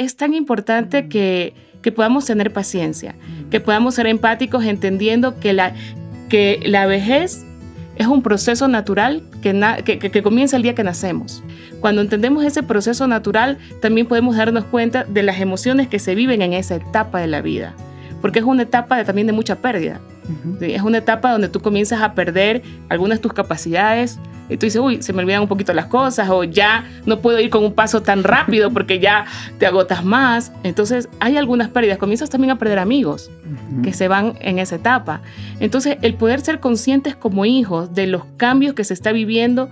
es tan importante que podamos tener paciencia, que podamos ser empáticos entendiendo que la vejez es un proceso natural que comienza el día que nacemos. Cuando entendemos ese proceso natural, también podemos darnos cuenta de las emociones que se viven en esa etapa de la vida, porque es una etapa también de mucha pérdida. ¿Sí? Es una etapa donde tú comienzas a perder algunas de tus capacidades y tú dices, uy, se me olvidan un poquito las cosas, o ya no puedo ir con un paso tan rápido porque ya te agotas más. Entonces hay algunas pérdidas, comienzas también a perder amigos que se van en esa etapa. Entonces el poder ser conscientes como hijos de los cambios que se está viviendo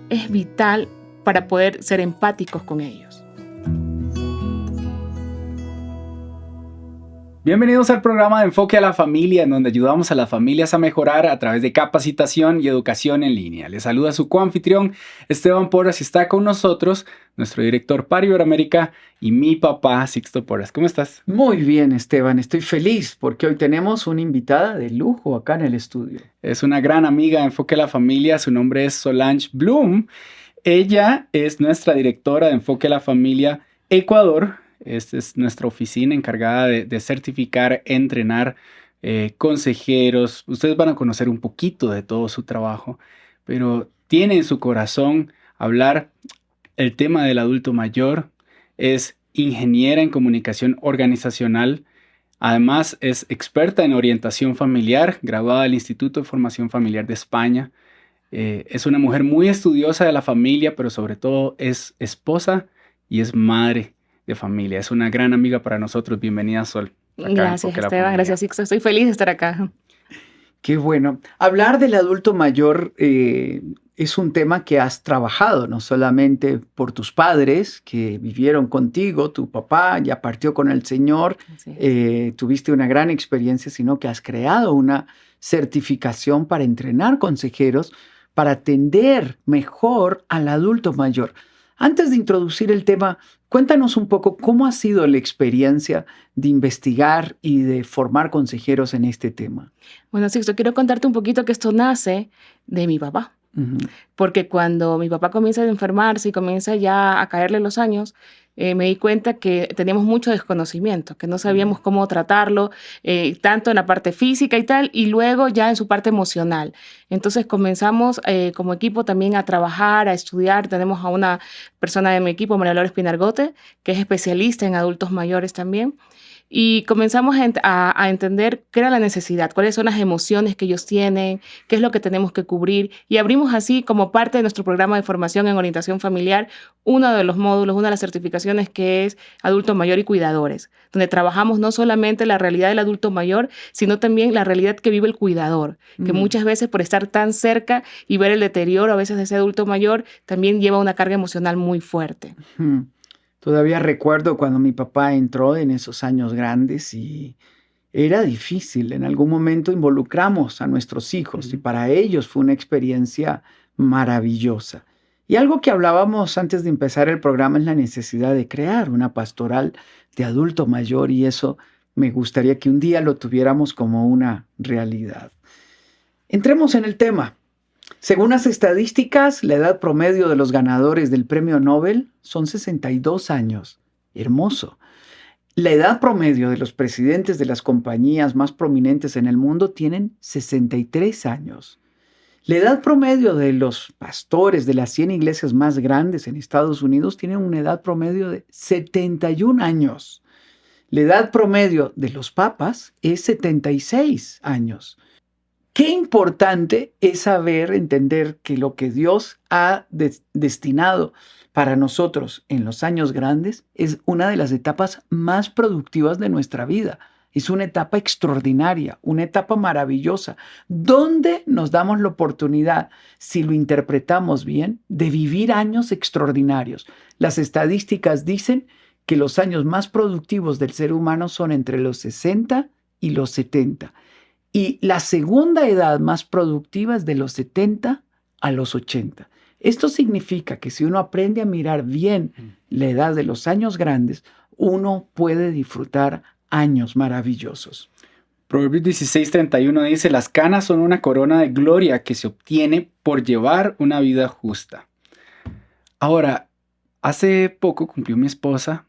es vital para poder ser empáticos con ellos. Bienvenidos al programa de Enfoque a la Familia, en donde ayudamos a las familias a mejorar a través de capacitación y educación en línea. Les saluda su coanfitrión Esteban Porras y está con nosotros nuestro director para Iberoamérica y mi papá Sixto Porras. ¿Cómo estás? Muy bien, Esteban. Estoy feliz porque hoy tenemos una invitada de lujo acá en el estudio. Es una gran amiga de Enfoque a la Familia. Su nombre es Solange Bloom. Ella es nuestra directora de Enfoque a la Familia Ecuador. Esta es nuestra oficina encargada de certificar, entrenar consejeros. Ustedes van a conocer un poquito de todo su trabajo, pero tiene en su corazón hablar el tema del adulto mayor. Es ingeniera en comunicación organizacional. Además, es experta en orientación familiar, graduada del Instituto de Formación Familiar de España. Es una mujer muy estudiosa de la familia, pero sobre todo es esposa y es madre de familia. Es una gran amiga para nosotros. Bienvenida, Sol. Gracias, Esteban. Gracias, Sixto. Estoy feliz de estar acá. Qué bueno. Hablar del adulto mayor es un tema que has trabajado, no solamente por tus padres que vivieron contigo, tu papá ya partió con el Señor, tuviste una gran experiencia, sino que has creado una certificación para entrenar consejeros para atender mejor al adulto mayor. Antes de introducir el tema, cuéntanos un poco cómo ha sido la experiencia de investigar y de formar consejeros en este tema. Bueno, Sixto, quiero contarte un poquito que esto nace de mi papá. Porque cuando mi papá comienza a enfermarse y comienza ya a caerle los años, me di cuenta que teníamos mucho desconocimiento, que no sabíamos cómo tratarlo, tanto en la parte física y tal, y luego ya en su parte emocional. Entonces comenzamos como equipo también a trabajar, a estudiar. Tenemos a una persona de mi equipo, María Laura Espinargote, que es especialista en adultos mayores también. Y comenzamos a entender qué era la necesidad, cuáles son las emociones que ellos tienen, qué es lo que tenemos que cubrir. Y abrimos así, como parte de nuestro programa de formación en orientación familiar, uno de los módulos, una de las certificaciones que es adulto mayor y cuidadores, donde trabajamos no solamente la realidad del adulto mayor, sino también la realidad que vive el cuidador, que muchas veces por estar tan cerca y ver el deterioro a veces de ese adulto mayor, también lleva una carga emocional muy fuerte. Todavía recuerdo cuando mi papá entró en esos años grandes y era difícil. En algún momento involucramos a nuestros hijos y para ellos fue una experiencia maravillosa. Y algo que hablábamos antes de empezar el programa es la necesidad de crear una pastoral de adulto mayor y eso me gustaría que un día lo tuviéramos como una realidad. Entremos en el tema. Según las estadísticas, la edad promedio de los ganadores del premio Nobel son 62 años. Hermoso. La edad promedio de los presidentes de las compañías más prominentes en el mundo tienen 63 años. La edad promedio de los pastores de las 100 iglesias más grandes en Estados Unidos tienen una edad promedio de 71 años. La edad promedio de los papas es 76 años. Qué importante es saber, entender que lo que Dios ha destinado para nosotros en los años grandes es una de las etapas más productivas de nuestra vida. Es una etapa extraordinaria, una etapa maravillosa, donde nos damos la oportunidad, si lo interpretamos bien, de vivir años extraordinarios. Las estadísticas dicen que los años más productivos del ser humano son entre los 60 y los 70. Y la segunda edad más productiva es de los 70 a los 80. Esto significa que si uno aprende a mirar bien la edad de los años grandes, uno puede disfrutar años maravillosos. Proverbios 16:31 dice: las canas son una corona de gloria que se obtiene por llevar una vida justa. Ahora, hace poco cumplió mi esposa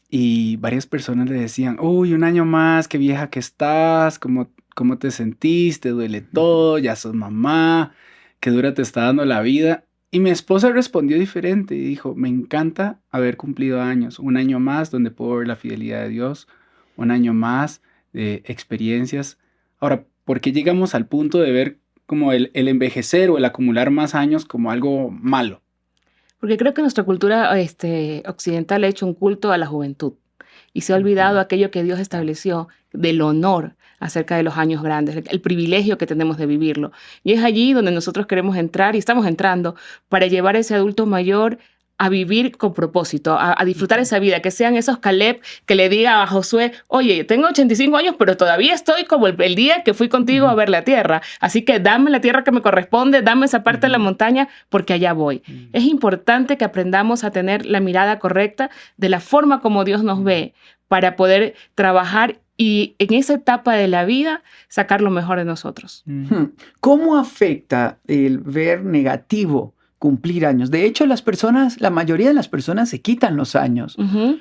y varias personas le decían, uy, un año más, qué vieja que estás, cómo te sentiste, duele todo, ya sos mamá, qué dura te está dando la vida. Y mi esposa respondió diferente y dijo, me encanta haber cumplido años, un año más donde puedo ver la fidelidad de Dios, un año más de experiencias. Ahora, ¿por qué llegamos al punto de ver como el envejecer o el acumular más años como algo malo? Porque creo que nuestra cultura occidental ha hecho un culto a la juventud y se ha olvidado aquello que Dios estableció del honor acerca de los años grandes, el privilegio que tenemos de vivirlo. Y es allí donde nosotros queremos entrar y estamos entrando para llevar a ese adulto mayor a vivir con propósito, a disfrutar esa vida, que sean esos Caleb que le diga a Josué, oye, tengo 85 años, pero todavía estoy como el día que fui contigo a ver la tierra, así que dame la tierra que me corresponde, dame esa parte de la montaña, porque allá voy. Es importante que aprendamos a tener la mirada correcta de la forma como Dios nos ve, para poder trabajar y en esa etapa de la vida sacar lo mejor de nosotros. ¿Cómo afecta el ver negativo cumplir años? De hecho, la mayoría de las personas se quitan los años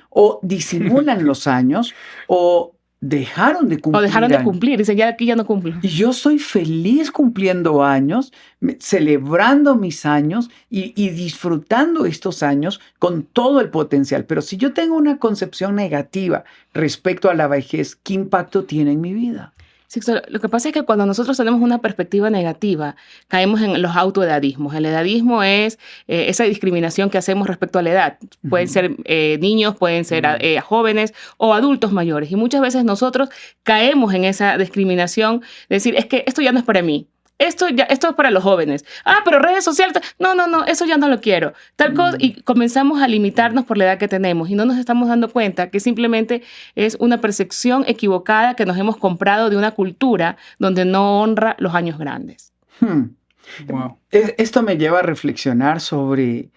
o disimulan los años o dejaron de cumplir. O dejaron de cumplir, dicen, ya aquí ya no cumplo. Y yo soy feliz cumpliendo años, celebrando mis años y disfrutando estos años con todo el potencial. Pero si yo tengo una concepción negativa respecto a la vejez, ¿qué impacto tiene en mi vida? Sí, lo que pasa es que cuando nosotros tenemos una perspectiva negativa, caemos en los autoedadismos. El edadismo es esa discriminación que hacemos respecto a la edad. Pueden ser niños, pueden ser jóvenes o adultos mayores. Y muchas veces nosotros caemos en esa discriminación de decir, es que esto ya no es para mí. Esto es para los jóvenes. Pero redes sociales, no, eso ya no lo quiero. Tal cosa, y comenzamos a limitarnos por la edad que tenemos y no nos estamos dando cuenta que simplemente es una percepción equivocada que nos hemos comprado de una cultura donde no honra los años grandes. Wow. Esto me lleva a reflexionar sobre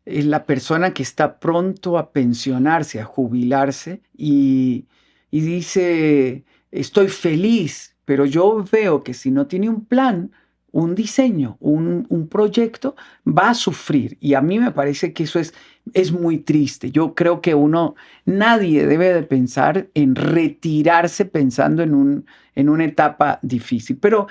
la persona que está pronto a pensionarse, a jubilarse y dice, estoy feliz. Pero yo veo que si no tiene un plan, un diseño, un proyecto, va a sufrir. Y a mí me parece que eso es muy triste. Yo creo que nadie debe de pensar en retirarse pensando en una etapa difícil. Pero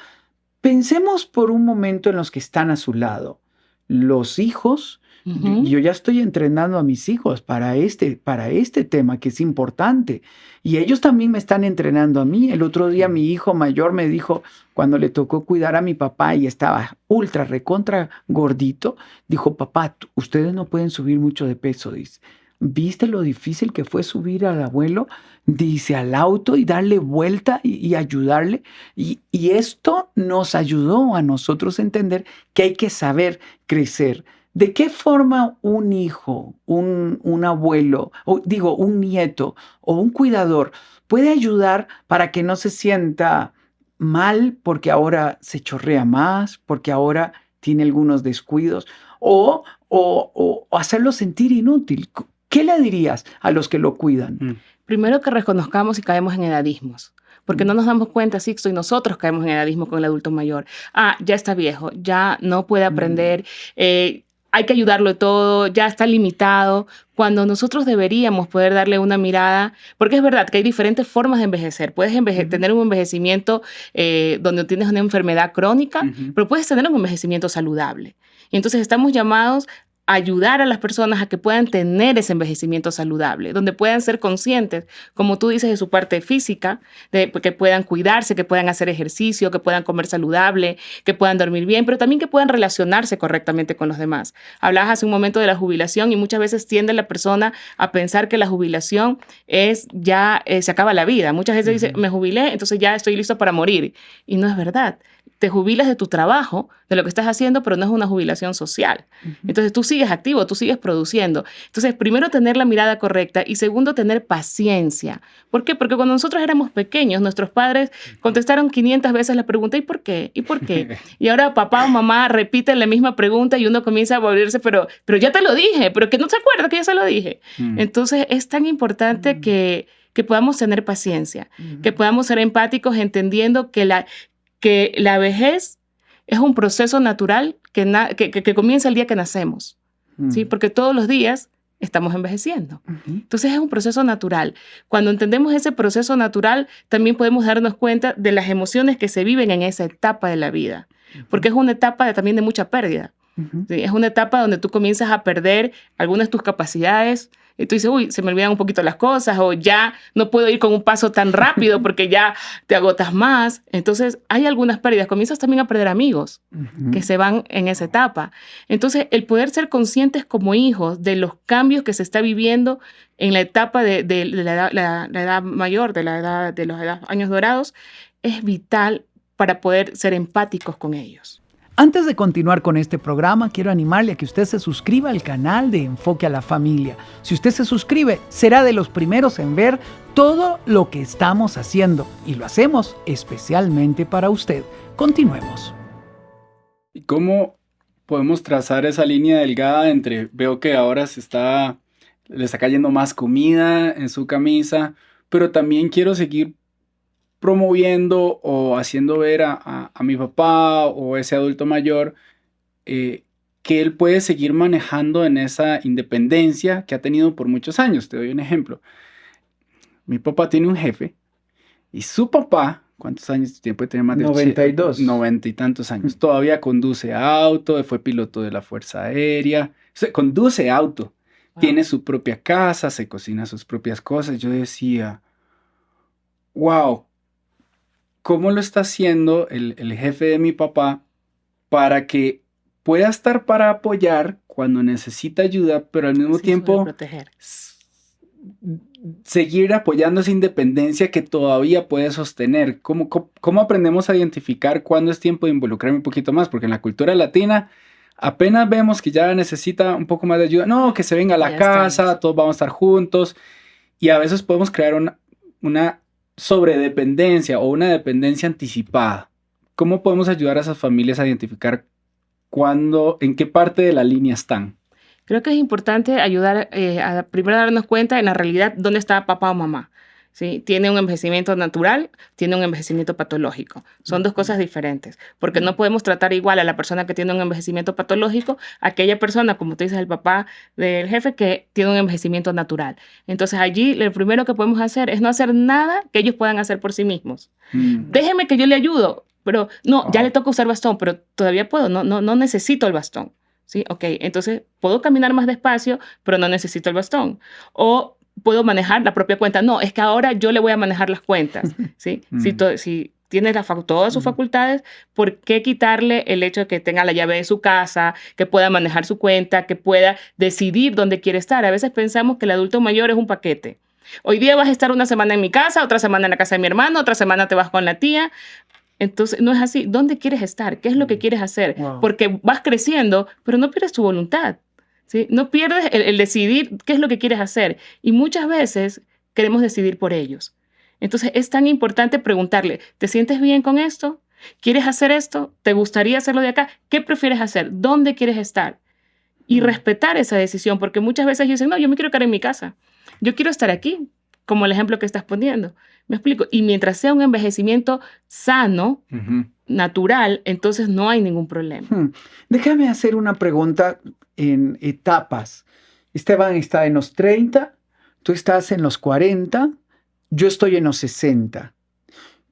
pensemos por un momento en los que están a su lado. Los hijos. Yo ya estoy entrenando a mis hijos para este tema que es importante. Y ellos también me están entrenando a mí. El otro día mi hijo mayor me dijo, cuando le tocó cuidar a mi papá y estaba ultra, recontra gordito, dijo, papá, ustedes no pueden subir mucho de peso, dice. ¿Viste lo difícil que fue subir al abuelo? Dice, al auto y darle vuelta y ayudarle. Y esto nos ayudó a nosotros a entender que hay que saber crecer. ¿De qué forma un hijo, un abuelo, un nieto o un cuidador puede ayudar para que no se sienta mal porque ahora se chorrea más, porque ahora tiene algunos descuidos o hacerlo sentir inútil? ¿Qué le dirías a los que lo cuidan? Primero que reconozcamos si caemos en edadismos. Porque no nos damos cuenta, Sixto, y nosotros caemos en edadismo con el adulto mayor. Ya está viejo, ya no puede aprender, hay que ayudarlo todo, ya está limitado, cuando nosotros deberíamos poder darle una mirada, porque es verdad que hay diferentes formas de envejecer. Puedes tener un envejecimiento donde tienes una enfermedad crónica, pero puedes tener un envejecimiento saludable. Y entonces estamos llamados ayudar a las personas a que puedan tener ese envejecimiento saludable, donde puedan ser conscientes, como tú dices, de su parte física, de que puedan cuidarse, que puedan hacer ejercicio, que puedan comer saludable, que puedan dormir bien, pero también que puedan relacionarse correctamente con los demás. Hablabas hace un momento de la jubilación y muchas veces tiende la persona a pensar que la jubilación es ya se acaba la vida. Muchas veces dice, me jubilé, entonces ya estoy listo para morir. Y no es verdad. Te jubilas de tu trabajo, de lo que estás haciendo, pero no es una jubilación social. Entonces tú sigues activo, tú sigues produciendo. Entonces, primero, tener la mirada correcta y segundo, tener paciencia. ¿Por qué? Porque cuando nosotros éramos pequeños, nuestros padres contestaron 500 veces la pregunta ¿y por qué? ¿Y por qué? Y ahora papá o mamá repiten la misma pregunta y uno comienza a volverse, pero ya te lo dije, pero que no se acuerda que ya se lo dije. Entonces, es tan importante que podamos tener paciencia, que podamos ser empáticos entendiendo que la vejez es un proceso natural que comienza el día que nacemos, ¿sí? Porque todos los días estamos envejeciendo. Entonces es un proceso natural. Cuando entendemos ese proceso natural, también podemos darnos cuenta de las emociones que se viven en esa etapa de la vida, porque es una etapa también de mucha pérdida. ¿Sí? Es una etapa donde tú comienzas a perder algunas de tus capacidades. Y tú dices, uy, se me olvidan un poquito las cosas, o ya no puedo ir con un paso tan rápido porque ya te agotas más. Entonces, hay algunas pérdidas. Comienzas también a perder amigos que se van en esa etapa. Entonces, el poder ser conscientes como hijos de los cambios que se está viviendo en la etapa de la edad mayor, de los años dorados, es vital para poder ser empáticos con ellos. Antes de continuar con este programa, quiero animarle a que usted se suscriba al canal de Enfoque a la Familia. Si usted se suscribe, será de los primeros en ver todo lo que estamos haciendo. Y lo hacemos especialmente para usted. Continuemos. ¿Y cómo podemos trazar esa línea delgada entre veo que ahora le está cayendo más comida en su camisa, pero también quiero seguir promoviendo o haciendo ver a mi papá o ese adulto mayor que él puede seguir manejando en esa independencia que ha tenido por muchos años? Te doy un ejemplo. Mi papá tiene un jefe y su papá, ¿cuántos años tiene? Puede tener más de 92. 90 y tantos años. Todavía conduce auto, fue piloto de la Fuerza Aérea, conduce auto, tiene su propia casa, se cocina sus propias cosas. Yo decía, wow, ¿cómo lo está haciendo el jefe de mi papá para que pueda estar para apoyar cuando necesita ayuda, pero al mismo tiempo seguir apoyando esa independencia que todavía puede sostener? ¿Cómo aprendemos a identificar cuándo es tiempo de involucrarme un poquito más? Porque en la cultura latina apenas vemos que ya necesita un poco más de ayuda. No, que se venga a la casa, todos vamos a estar juntos. Y a veces podemos crear una sobredependencia o una dependencia anticipada. ¿Cómo podemos ayudar a esas familias a identificar en qué parte de la línea están? Creo que es importante ayudar a primero darnos cuenta en la realidad dónde está papá o mamá. ¿Sí? Tiene un envejecimiento natural, tiene un envejecimiento patológico. Son dos cosas diferentes, porque no podemos tratar igual a la persona que tiene un envejecimiento patológico a aquella persona, como tú dices, el papá del jefe, que tiene un envejecimiento natural. Entonces allí lo primero que podemos hacer es no hacer nada que ellos puedan hacer por sí mismos. Déjeme que yo le ayudo, pero no, ya le toca usar bastón, pero todavía puedo, no necesito el bastón. ¿Sí? Ok, entonces puedo caminar más despacio, pero no necesito el bastón. O puedo manejar la propia cuenta. No, es que ahora yo le voy a manejar las cuentas. ¿Sí? Si tiene todas sus facultades, ¿por qué quitarle el hecho de que tenga la llave de su casa, que pueda manejar su cuenta, que pueda decidir dónde quiere estar? A veces pensamos que el adulto mayor es un paquete. Hoy día vas a estar una semana en mi casa, otra semana en la casa de mi hermano, otra semana te vas con la tía. Entonces, no es así. ¿Dónde quieres estar? ¿Qué es lo que quieres hacer? Wow. Porque vas creciendo, pero no pierdes tu voluntad. ¿Sí? No pierdes el decidir qué es lo que quieres hacer. Y muchas veces queremos decidir por ellos. Entonces, es tan importante preguntarle, ¿te sientes bien con esto? ¿Quieres hacer esto? ¿Te gustaría hacerlo de acá? ¿Qué prefieres hacer? ¿Dónde quieres estar? Y respetar esa decisión, porque muchas veces ellos dicen, no, yo me quiero quedar en mi casa. Yo quiero estar aquí, como el ejemplo que estás poniendo. ¿Me explico? Y mientras sea un envejecimiento sano, natural, entonces no hay ningún problema. Déjame hacer una pregunta en etapas. Esteban está en los 30, tú estás en los 40, yo estoy en los 60.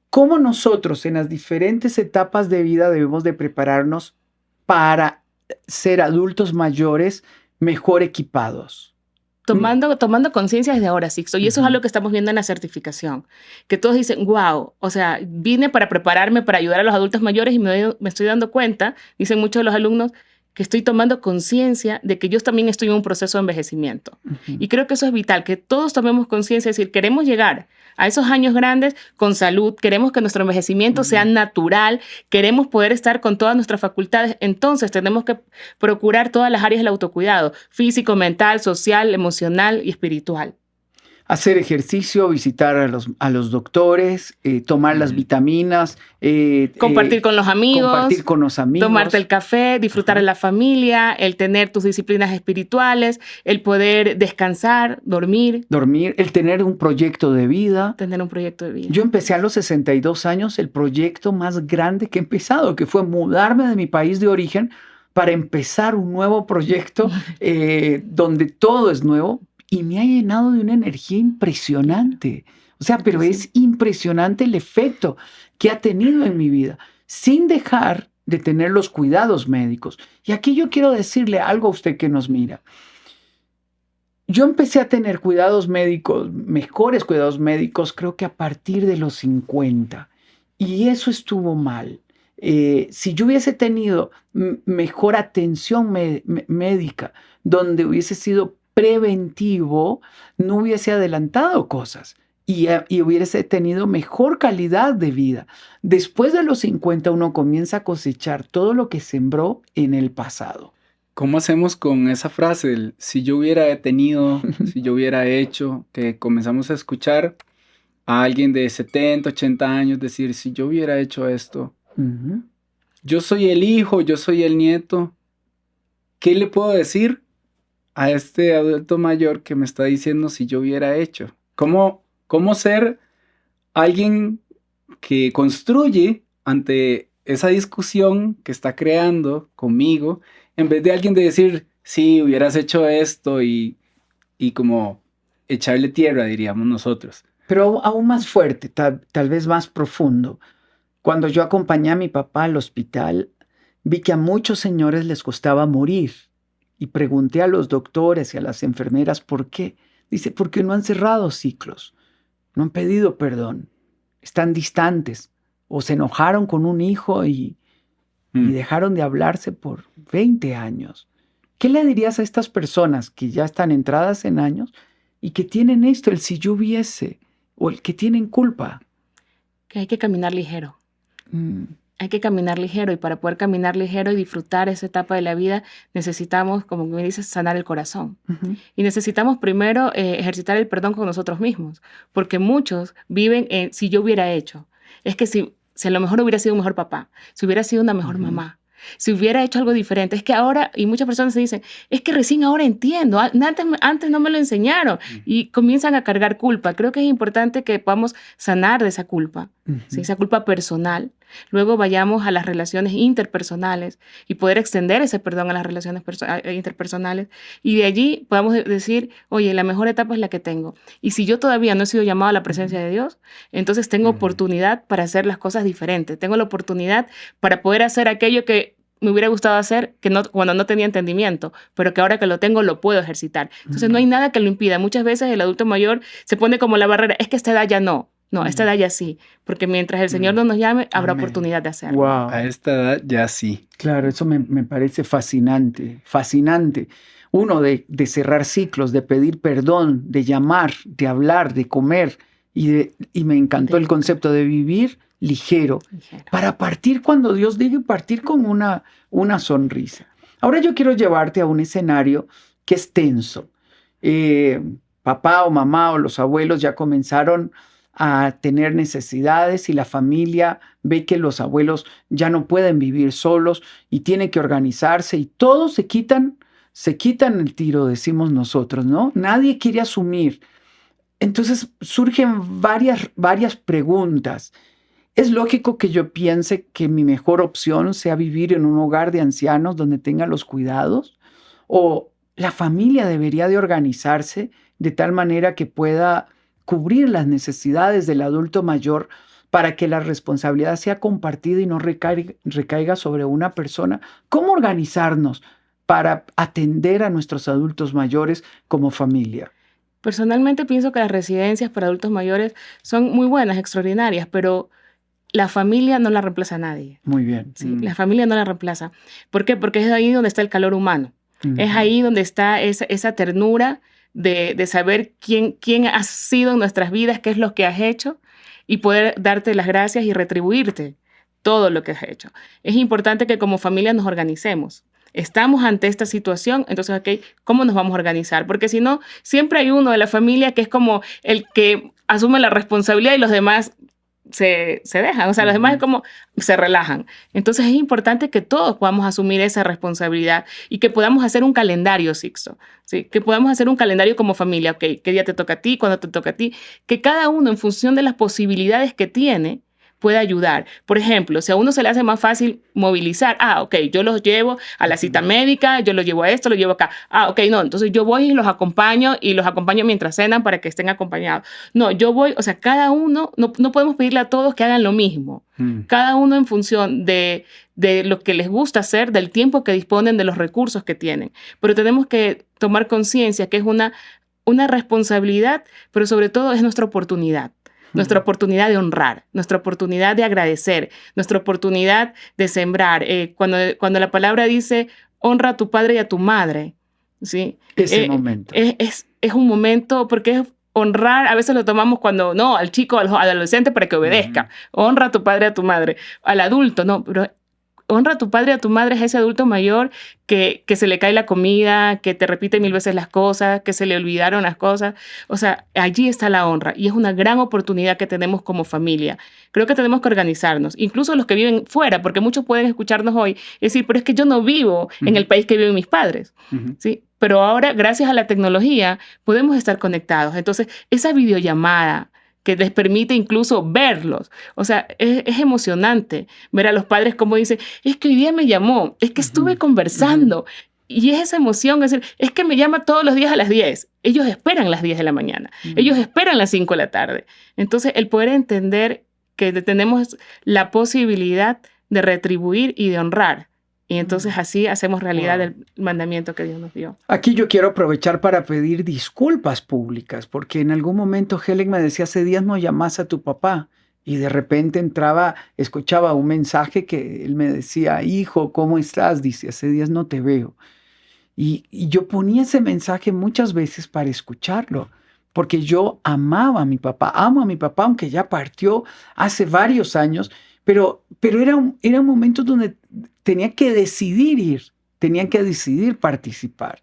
¿Cómo nosotros en las diferentes etapas de vida debemos de prepararnos para ser adultos mayores mejor equipados? Tomando conciencia desde ahora, Sixto. Y eso es algo que estamos viendo en la certificación. Que todos dicen, wow, o sea, vine para prepararme, para ayudar a los adultos mayores y me estoy dando cuenta, dicen muchos de los alumnos, que estoy tomando conciencia de que yo también estoy en un proceso de envejecimiento. Y creo que eso es vital, que todos tomemos conciencia, es decir, queremos llegar a esos años grandes con salud, queremos que nuestro envejecimiento sea natural, queremos poder estar con todas nuestras facultades, entonces tenemos que procurar todas las áreas del autocuidado, físico, mental, social, emocional y espiritual. Hacer ejercicio, visitar a los doctores, tomar las vitaminas. Compartir con los amigos. Compartir con los amigos. Tomarte el café, disfrutar de la familia, el tener tus disciplinas espirituales, el poder descansar, dormir. Dormir, el tener un proyecto de vida. Tener un proyecto de vida. Yo empecé a los 62 años el proyecto más grande que he empezado, que fue mudarme de mi país de origen para empezar un nuevo proyecto donde todo es nuevo y me ha llenado de una energía impresionante. O sea, pero es impresionante el efecto que ha tenido en mi vida, sin dejar de tener los cuidados médicos. Y aquí yo quiero decirle algo a usted que nos mira. Yo empecé a tener cuidados médicos, mejores cuidados médicos, creo que a partir de los 50. Y eso estuvo mal. Si yo hubiese tenido mejor atención médica, donde hubiese sido preventivo, no hubiese adelantado cosas y hubiese tenido mejor calidad de vida. Después de los 50 uno comienza a cosechar todo lo que sembró en el pasado. ¿Cómo hacemos con esa frase? Si yo hubiera tenido, si yo hubiera hecho, que comenzamos a escuchar a alguien de 70, 80 años decir, si yo hubiera hecho esto, yo soy el hijo, yo soy el nieto. ¿Qué le puedo decir a este adulto mayor que me está diciendo si yo hubiera hecho? ¿Cómo ser alguien que construye ante esa discusión que está creando conmigo, en vez de alguien de decir, sí, hubieras hecho esto y como echarle tierra, diríamos nosotros? Pero aún más fuerte, tal vez más profundo. Cuando yo acompañé a mi papá al hospital, vi que a muchos señores les costaba morir. Y pregunté a los doctores y a las enfermeras por qué. Dice, porque no han cerrado ciclos, no han pedido perdón, están distantes o se enojaron con un hijo y dejaron de hablarse por 20 años. ¿Qué le dirías a estas personas que ya están entradas en años y que tienen esto, el si yo hubiese, o el que tienen culpa? Que hay que caminar ligero. Hay que caminar ligero, y para poder caminar ligero y disfrutar esa etapa de la vida necesitamos, como me dices, sanar el corazón. Y necesitamos primero ejercitar el perdón con nosotros mismos, porque muchos viven en si yo hubiera hecho. Es que si a lo mejor hubiera sido un mejor papá, si hubiera sido una mejor mamá, si hubiera hecho algo diferente. Es que ahora, y muchas personas se dicen, es que recién ahora entiendo, antes no me lo enseñaron, y comienzan a cargar culpa. Creo que es importante que podamos sanar de esa culpa, ¿sí? Esa culpa personal. Luego vayamos a las relaciones interpersonales y poder extender ese perdón a las relaciones interpersonales, y de allí podamos decir, oye, la mejor etapa es la que tengo. Y si yo todavía no he sido llamado a la presencia de Dios, entonces tengo oportunidad para hacer las cosas diferentes. Tengo la oportunidad para poder hacer aquello que me hubiera gustado hacer cuando no tenía entendimiento, pero que ahora que lo tengo lo puedo ejercitar. Entonces no hay nada que lo impida. Muchas veces el adulto mayor se pone como la barrera, es que a esta edad ya no. No, a esta edad ya sí, porque mientras el Señor no nos llame, habrá oportunidad de hacerlo. Wow. A esta edad ya sí. Claro, eso me parece fascinante, fascinante. Uno, de cerrar ciclos, de pedir perdón, de llamar, de hablar, de comer, y me encantó el concepto de vivir ligero, para partir cuando Dios diga, partir con una sonrisa. Ahora yo quiero llevarte a un escenario que es tenso. Papá o mamá o los abuelos ya comenzaron a tener necesidades y la familia ve que los abuelos ya no pueden vivir solos y tienen que organizarse, y todos se quitan el tiro, decimos nosotros, ¿no? Nadie quiere asumir. Entonces surgen varias preguntas. ¿Es lógico que yo piense que mi mejor opción sea vivir en un hogar de ancianos donde tenga los cuidados? ¿O la familia debería de organizarse de tal manera que pueda cubrir las necesidades del adulto mayor para que la responsabilidad sea compartida y no recaiga sobre una persona? ¿Cómo organizarnos para atender a nuestros adultos mayores como familia? Personalmente pienso que las residencias para adultos mayores son muy buenas, extraordinarias, pero la familia no la reemplaza a nadie. Muy bien. Sí, la familia no la reemplaza. ¿Por qué? Porque es ahí donde está el calor humano. Es ahí donde está esa ternura de saber quién has sido en nuestras vidas, qué es lo que has hecho, y poder darte las gracias y retribuirte todo lo que has hecho. Es importante que como familia nos organicemos. Estamos ante esta situación, entonces, ok, ¿cómo nos vamos a organizar? Porque si no, siempre hay uno de la familia que es como el que asume la responsabilidad y los demás se dejan, o sea, los demás es como se relajan. Entonces es importante que todos podamos asumir esa responsabilidad y que podamos hacer un calendario, Sixto, ¿sí? Que podamos hacer un calendario como familia, ok, ¿qué día te toca a ti? ¿Cuándo te toca a ti? Que cada uno, en función de las posibilidades que tiene, puede ayudar. Por ejemplo, si a uno se le hace más fácil movilizar, ok, yo los llevo a la cita médica, yo los llevo a esto, los llevo acá. Ok, no, entonces yo voy y los acompaño mientras cenan para que estén acompañados. No, yo voy, o sea, cada uno, no podemos pedirle a todos que hagan lo mismo. Cada uno en función de lo que les gusta hacer, del tiempo que disponen, de los recursos que tienen. Pero tenemos que tomar conciencia que es una responsabilidad, pero sobre todo es nuestra oportunidad. Nuestra oportunidad de honrar, nuestra oportunidad de agradecer, nuestra oportunidad de sembrar. Cuando la palabra dice, honra a tu padre y a tu madre, ¿sí? Ese momento. Es un momento, porque es honrar, a veces lo tomamos cuando, no, al chico, al adolescente para que obedezca. Honra a tu padre y a tu madre. Al adulto, no, pero honra a tu padre y a tu madre es ese adulto mayor que se le cae la comida, que te repite 1000 veces las cosas, que se le olvidaron las cosas. O sea, allí está la honra y es una gran oportunidad que tenemos como familia. Creo que tenemos que organizarnos, incluso los que viven fuera, porque muchos pueden escucharnos hoy y decir, pero es que yo no vivo en el país que viven mis padres, ¿sí? Pero ahora, gracias a la tecnología, podemos estar conectados. Entonces, esa videollamada que les permite incluso verlos. O sea, es emocionante ver a los padres como dicen, es que hoy día me llamó, es que estuve conversando. Y es esa emoción, es decir, es que me llama todos los días a las 10. Ellos esperan las 10 de la mañana. Ellos esperan las 5 de la tarde. Entonces, el poder entender que tenemos la posibilidad de retribuir y de honrar. Y entonces así hacemos realidad el mandamiento que Dios nos dio. Aquí yo quiero aprovechar para pedir disculpas públicas, porque en algún momento Helen me decía, hace días no llamas a tu papá. Y de repente escuchaba un mensaje que él me decía, hijo, ¿cómo estás? Dice, hace días no te veo. Y yo ponía ese mensaje muchas veces para escucharlo, porque yo amaba a mi papá, amo a mi papá, aunque ya partió hace varios años, pero era un momento donde tenía que decidir ir, tenía que decidir participar.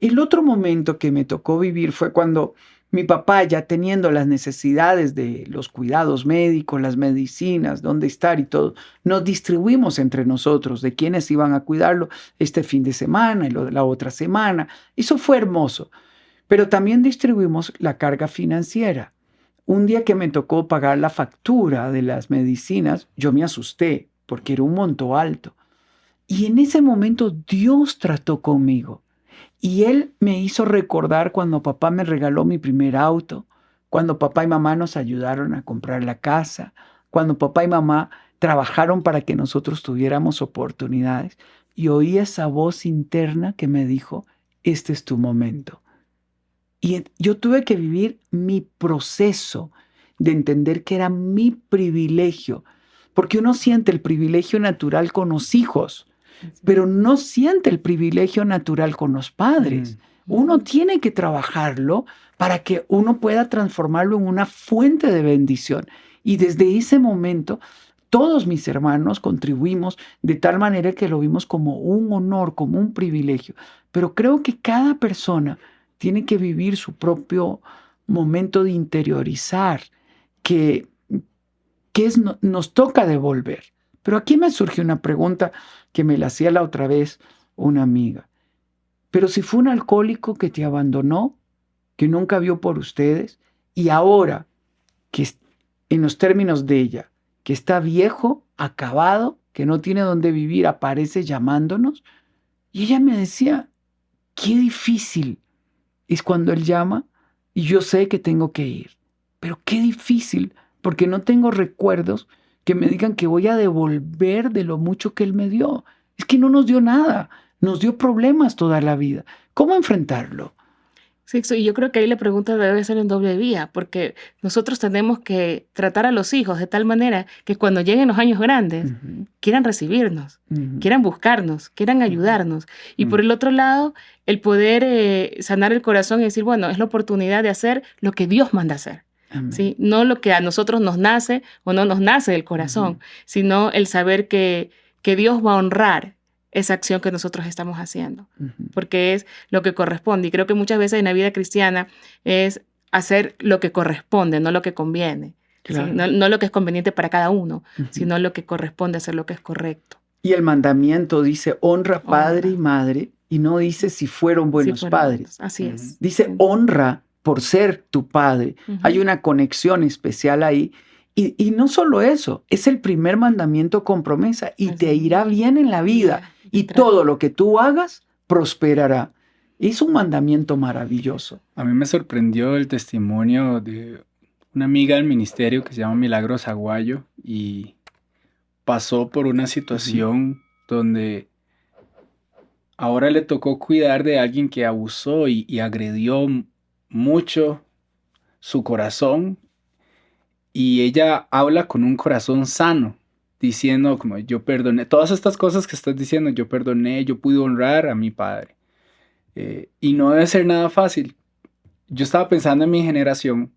El otro momento que me tocó vivir fue cuando mi papá, ya teniendo las necesidades de los cuidados médicos, las medicinas, dónde estar y todo, nos distribuimos entre nosotros de quiénes iban a cuidarlo este fin de semana y la otra semana. Eso fue hermoso, pero también distribuimos la carga financiera. Un día que me tocó pagar la factura de las medicinas, yo me asusté porque era un monto alto. Y en ese momento Dios trató conmigo. Y Él me hizo recordar cuando papá me regaló mi primer auto, cuando papá y mamá nos ayudaron a comprar la casa, cuando papá y mamá trabajaron para que nosotros tuviéramos oportunidades. Y oí esa voz interna que me dijo, este es tu momento. Y yo tuve que vivir mi proceso de entender que era mi privilegio, porque uno siente el privilegio natural con los hijos, pero no siente el privilegio natural con los padres. Uno tiene que trabajarlo para que uno pueda transformarlo en una fuente de bendición. Y desde ese momento, todos mis hermanos contribuimos de tal manera que lo vimos como un honor, como un privilegio. Pero creo que cada persona tiene que vivir su propio momento de interiorizar, que nos toca devolver. Pero aquí me surge una pregunta que me la hacía la otra vez una amiga. Pero si fue un alcohólico que te abandonó, que nunca vio por ustedes, y ahora, que en los términos de ella, que está viejo, acabado, que no tiene dónde vivir, aparece llamándonos, y ella me decía, qué difícil es cuando él llama y yo sé que tengo que ir, pero qué difícil, porque no tengo recuerdos que me digan que voy a devolver de lo mucho que él me dio. Es que no nos dio nada, nos dio problemas toda la vida. ¿Cómo enfrentarlo? Sí, y yo creo que ahí la pregunta debe ser en doble vía, porque nosotros tenemos que tratar a los hijos de tal manera que cuando lleguen los años grandes, quieran recibirnos, quieran buscarnos, quieran ayudarnos. Y por el otro lado, el poder sanar el corazón y decir, bueno, es la oportunidad de hacer lo que Dios manda hacer. ¿Sí? No lo que a nosotros nos nace o no nos nace del corazón, sino el saber que Dios va a honrar esa acción que nosotros estamos haciendo, porque es lo que corresponde. Y creo que muchas veces en la vida cristiana es hacer lo que corresponde, no lo que conviene. Claro. ¿Sí? No lo que es conveniente para cada uno, sino lo que corresponde, hacer lo que es correcto. Y el mandamiento dice, honra padre y madre, y no dice si fueron buenos padres. Así es. Dice, honra por ser tu padre. Hay una conexión especial ahí. Y no solo eso, es el primer mandamiento con promesa y te irá bien en la vida y todo lo que tú hagas prosperará. Es un mandamiento maravilloso. A mí me sorprendió el testimonio de una amiga del ministerio que se llama Milagros Aguayo y pasó por una situación donde ahora le tocó cuidar de alguien que abusó y agredió mucho su corazón. Y ella habla con un corazón sano, diciendo como yo perdoné, todas estas cosas que estás diciendo, yo perdoné, yo pude honrar a mi padre. Y no debe ser nada fácil. Yo estaba pensando en mi generación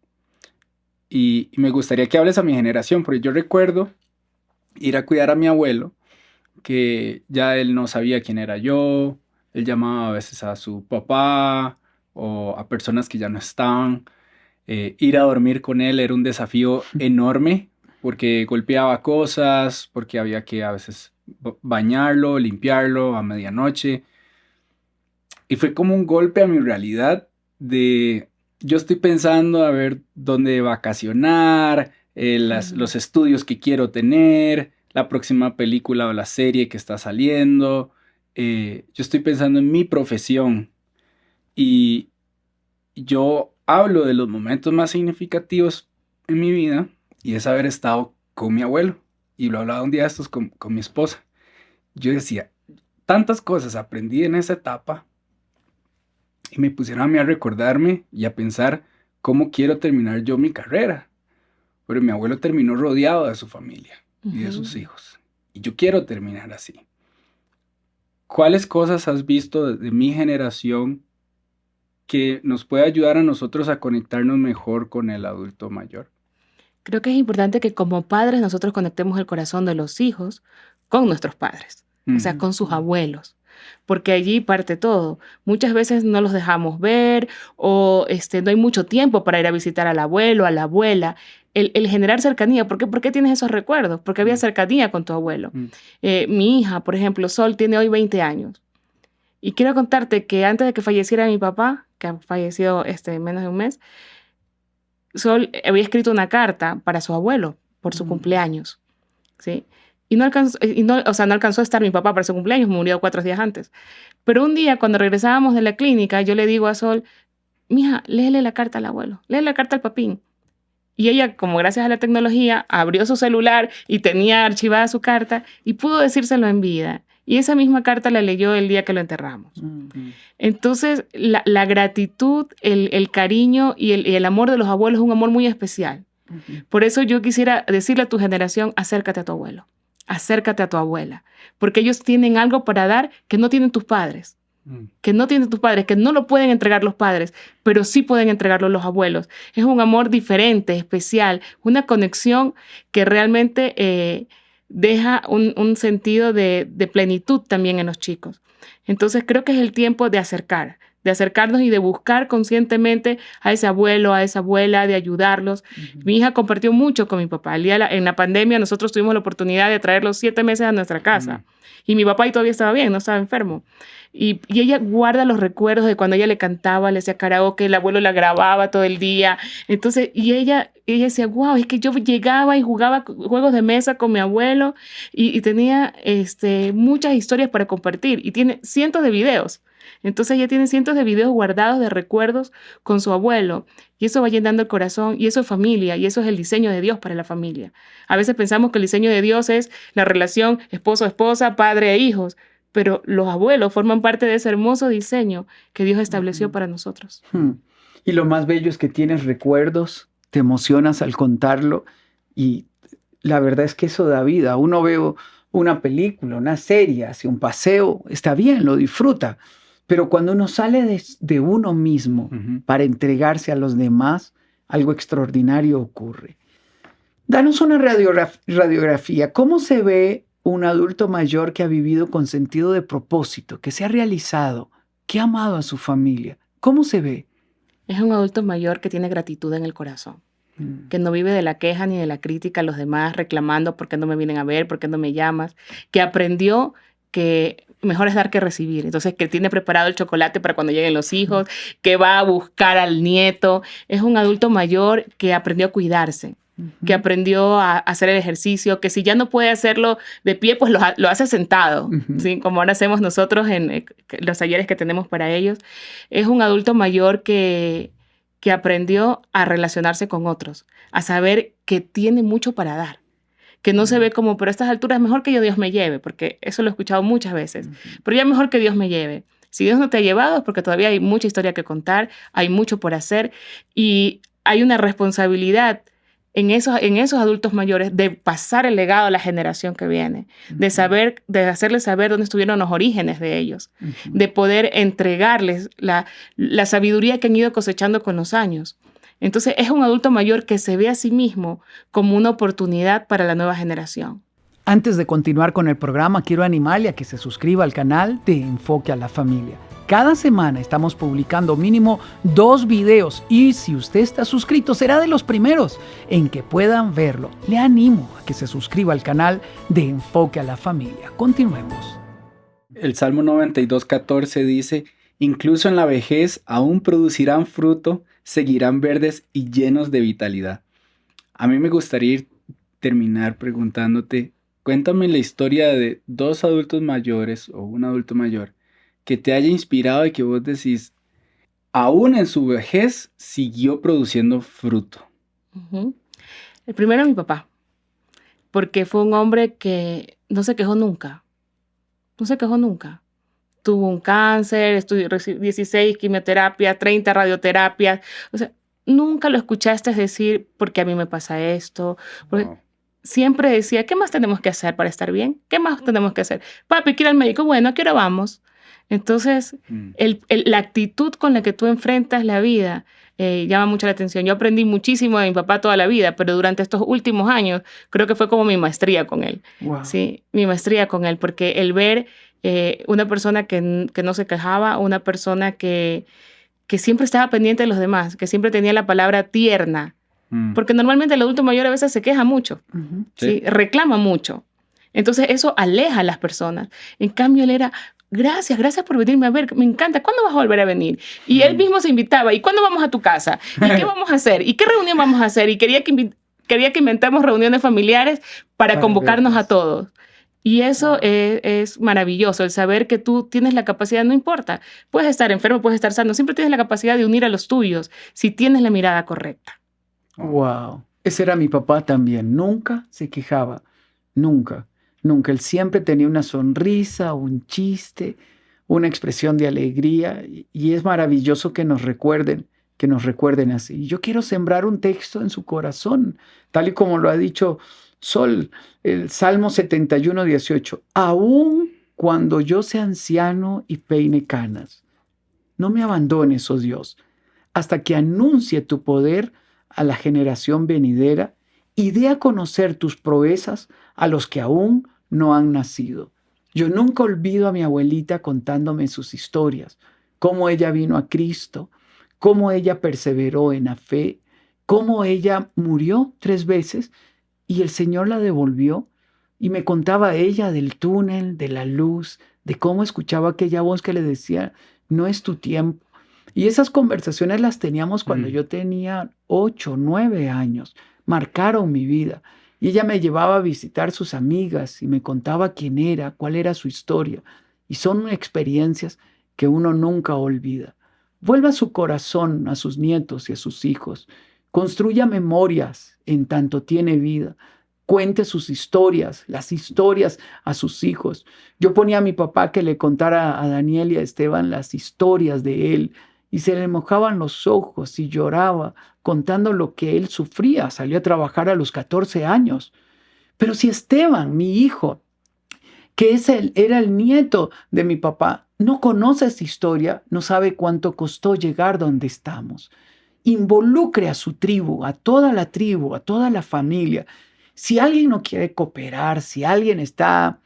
y me gustaría que hables a mi generación, porque yo recuerdo ir a cuidar a mi abuelo, que ya él no sabía quién era yo, él llamaba a veces a su papá o a personas que ya no estaban. Ir a dormir con él era un desafío enorme porque golpeaba cosas, porque había que a veces bañarlo, limpiarlo a medianoche. Y fue como un golpe a mi realidad de yo estoy pensando a ver dónde vacacionar, los estudios que quiero tener, la próxima película o la serie que está saliendo. Yo estoy pensando en mi profesión y yo hablo de los momentos más significativos en mi vida y es haber estado con mi abuelo. Y lo hablaba un día de estos con mi esposa. Yo decía, tantas cosas aprendí en esa etapa y me pusieron a mí a recordarme y a pensar cómo quiero terminar yo mi carrera. Pero mi abuelo terminó rodeado de su familia y de sus hijos. Y yo quiero terminar así. ¿Cuáles cosas has visto de mi generación que nos puede ayudar a nosotros a conectarnos mejor con el adulto mayor? Creo que es importante que como padres nosotros conectemos el corazón de los hijos con nuestros padres, o sea, con sus abuelos, porque allí parte todo. Muchas veces no los dejamos ver o no hay mucho tiempo para ir a visitar al abuelo, a la abuela. El generar cercanía, ¿por qué tienes esos recuerdos? Porque había cercanía con tu abuelo. Mi hija, por ejemplo, Sol, tiene hoy 20 años. Y quiero contarte que antes de que falleciera mi papá, que ha fallecido menos de un mes, Sol había escrito una carta para su abuelo por su cumpleaños, ¿sí? Y no alcanzó a estar mi papá para su cumpleaños, murió 4 días antes. Pero un día, cuando regresábamos de la clínica, yo le digo a Sol, mija, léele la carta al abuelo, léele la carta al papín. Y ella, como gracias a la tecnología, abrió su celular y tenía archivada su carta y pudo decírselo en vida. Y esa misma carta la leyó el día que lo enterramos. Entonces, la gratitud, el cariño y el amor de los abuelos es un amor muy especial. Por eso yo quisiera decirle a tu generación, acércate a tu abuelo, acércate a tu abuela, porque ellos tienen algo para dar que no tienen tus padres. Que no tienen tus padres, que no lo pueden entregar los padres, pero sí pueden entregarlo los abuelos. Es un amor diferente, especial, una conexión que realmente deja un sentido de plenitud también en los chicos. Entonces creo que es el tiempo de acercarnos y de buscar conscientemente a ese abuelo, a esa abuela, de ayudarlos. Mi hija compartió mucho con mi papá. En la pandemia nosotros tuvimos la oportunidad de traerlos 7 meses a nuestra casa. Y mi papá todavía estaba bien, no estaba enfermo. Y ella guarda los recuerdos de cuando ella le cantaba, le hacía karaoke, el abuelo la grababa todo el día. Entonces, y ella decía, wow, es que yo llegaba y jugaba juegos de mesa con mi abuelo y tenía muchas historias para compartir. Y tiene cientos de videos. Entonces ella tiene cientos de videos guardados de recuerdos con su abuelo y eso va llenando el corazón y eso es familia y eso es el diseño de Dios para la familia. A veces pensamos que el diseño de Dios es la relación esposo-esposa, padre e hijos, pero los abuelos forman parte de ese hermoso diseño que Dios estableció para nosotros. Y lo más bello es que tienes recuerdos, te emocionas al contarlo y la verdad es que eso da vida. Uno ve una película, una serie, hace un paseo, está bien, lo disfruta. Pero cuando uno sale de uno mismo para entregarse a los demás, algo extraordinario ocurre. Danos una radiografía. ¿Cómo se ve un adulto mayor que ha vivido con sentido de propósito, que se ha realizado, que ha amado a su familia? ¿Cómo se ve? Es un adulto mayor que tiene gratitud en el corazón, que no vive de la queja ni de la crítica a los demás, reclamando por qué no me vienen a ver, por qué no me llamas, que aprendió que mejor es dar que recibir. Entonces, que tiene preparado el chocolate para cuando lleguen los hijos, que va a buscar al nieto. Es un adulto mayor que aprendió a cuidarse. que aprendió a hacer el ejercicio, que si ya no puede hacerlo de pie, pues lo hace sentado, ¿sí? Como ahora hacemos nosotros en los talleres que tenemos para ellos. Es un adulto mayor que aprendió a relacionarse con otros, a saber que tiene mucho para dar, que no se ve como, pero a estas alturas es mejor que Dios me lleve, porque eso lo he escuchado muchas veces, pero ya es mejor que Dios me lleve. Si Dios no te ha llevado es porque todavía hay mucha historia que contar, hay mucho por hacer y hay una responsabilidad en esos adultos mayores de pasar el legado a la generación que viene, de hacerles saber dónde estuvieron los orígenes de ellos, de poder entregarles la sabiduría que han ido cosechando con los años. Entonces es un adulto mayor que se ve a sí mismo como una oportunidad para la nueva generación. Antes de continuar con el programa, quiero animarle a que se suscriba al canal de Enfoque a la Familia. Cada semana estamos publicando mínimo 2 videos y si usted está suscrito será de los primeros en que puedan verlo. Le animo a que se suscriba al canal de Enfoque a la Familia. Continuemos. El Salmo 92:14 dice, incluso en la vejez aún producirán fruto, seguirán verdes y llenos de vitalidad. A mí me gustaría terminar preguntándote, cuéntame la historia de 2 adultos mayores o un adulto mayor que te haya inspirado y que vos decís, aún en su vejez siguió produciendo fruto. El primero es mi papá, porque fue un hombre que no se quejó nunca. No se quejó nunca. Tuvo un cáncer, estudió 16 quimioterapias, 30 radioterapias. O sea, nunca lo escuchaste decir, ¿por qué a mí me pasa esto? Wow. Siempre decía, ¿qué más tenemos que hacer para estar bien? ¿Qué más tenemos que hacer? Papi, quiero ir al médico. Bueno, ¿a qué hora vamos? Entonces, la actitud con la que tú enfrentas la vida llama mucho la atención. Yo aprendí muchísimo de mi papá toda la vida, pero durante estos últimos años creo que fue como mi maestría con él. Wow. Sí, mi maestría con él, porque el ver una persona que no se quejaba, una persona que siempre estaba pendiente de los demás, que siempre tenía la palabra tierna, porque normalmente el adulto mayor a veces se queja mucho, ¿sí? Reclama mucho. Entonces eso aleja a las personas. En cambio él era, gracias por venirme a ver, me encanta, ¿cuándo vas a volver a venir? Y él mismo se invitaba, ¿y cuándo vamos a tu casa? ¿Y qué vamos a hacer? ¿Y qué reunión vamos a hacer? Y quería que inventemos reuniones familiares para convocarnos a todos. Y eso es maravilloso, el saber que tú tienes la capacidad, no importa, puedes estar enfermo, puedes estar sano, siempre tienes la capacidad de unir a los tuyos si tienes la mirada correcta. Wow, ese era mi papá también, nunca se quejaba, nunca. Él siempre tenía una sonrisa, un chiste, una expresión de alegría y es maravilloso que nos recuerden así. Yo quiero sembrar un texto en su corazón, tal y como lo ha dicho Sol, el Salmo 71:18. Aún cuando yo sea anciano y peine canas, no me abandones, oh Dios, hasta que anuncie tu poder a la generación venidera y dé a conocer tus proezas a los que aún no han nacido. Yo nunca olvido a mi abuelita contándome sus historias, cómo ella vino a Cristo, cómo ella perseveró en la fe, cómo ella murió 3 veces y el Señor la devolvió. Y me contaba ella del túnel, de la luz, de cómo escuchaba aquella voz que le decía, no es tu tiempo. Y esas conversaciones las teníamos cuando yo tenía 8, 9 años. Marcaron mi vida. Y ella me llevaba a visitar sus amigas y me contaba quién era, cuál era su historia. Y son experiencias que uno nunca olvida. Vuelva su corazón a sus nietos y a sus hijos. Construya memorias en tanto tiene vida. Cuente sus historias, las historias a sus hijos. Yo ponía a mi papá que le contara a Daniel y a Esteban las historias de él y se le mojaban los ojos y lloraba contando lo que él sufría. Salió a trabajar a los 14 años. Pero si Esteban, mi hijo, que era el nieto de mi papá, no conoce esa historia, no sabe cuánto costó llegar donde estamos. Involucre a su tribu, a toda la familia. Si alguien no quiere cooperar, si alguien está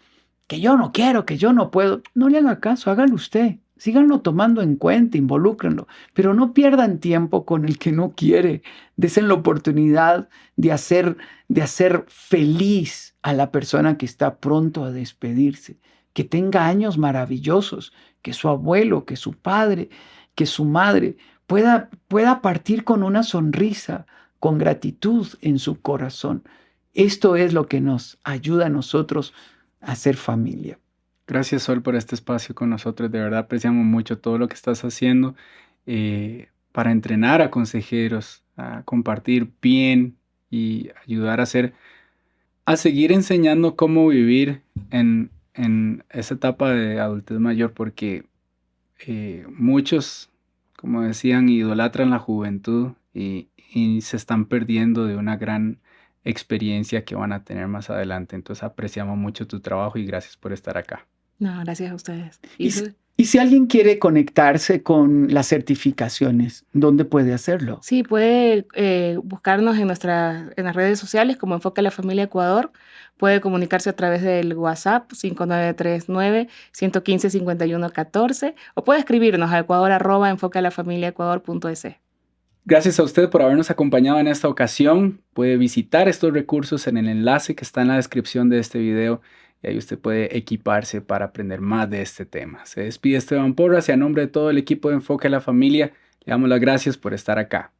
que yo no quiero, que yo no puedo, no le haga caso, hágalo usted. Síganlo tomando en cuenta, involúcrenlo, pero no pierdan tiempo con el que no quiere. Desen la oportunidad de hacer feliz a la persona que está pronto a despedirse. Que tenga años maravillosos, que su abuelo, que su padre, que su madre pueda partir con una sonrisa, con gratitud en su corazón. Esto es lo que nos ayuda a nosotros a ser familia. Gracias, Sol, por este espacio con nosotros. De verdad apreciamos mucho todo lo que estás haciendo para entrenar a consejeros, a compartir bien y ayudar a seguir enseñando cómo vivir en esa etapa de adultez mayor, porque muchos, como decían, idolatran la juventud y se están perdiendo de una gran experiencia que van a tener más adelante. Entonces apreciamos mucho tu trabajo y gracias por estar acá. No, gracias a ustedes. Y si alguien quiere conectarse con las certificaciones, ¿dónde puede hacerlo? Sí, puede buscarnos en las redes sociales como Enfoque a la Familia Ecuador. Puede comunicarse a través del WhatsApp 5939-115-5114 o puede escribirnos a ecuador@enfoquealafamiliaecuador.es. Gracias a usted por habernos acompañado en esta ocasión. Puede visitar estos recursos en el enlace que está en la descripción de este video y ahí usted puede equiparse para aprender más de este tema. Se despide Esteban Porras y a nombre de todo el equipo de Enfoque a la Familia, le damos las gracias por estar acá.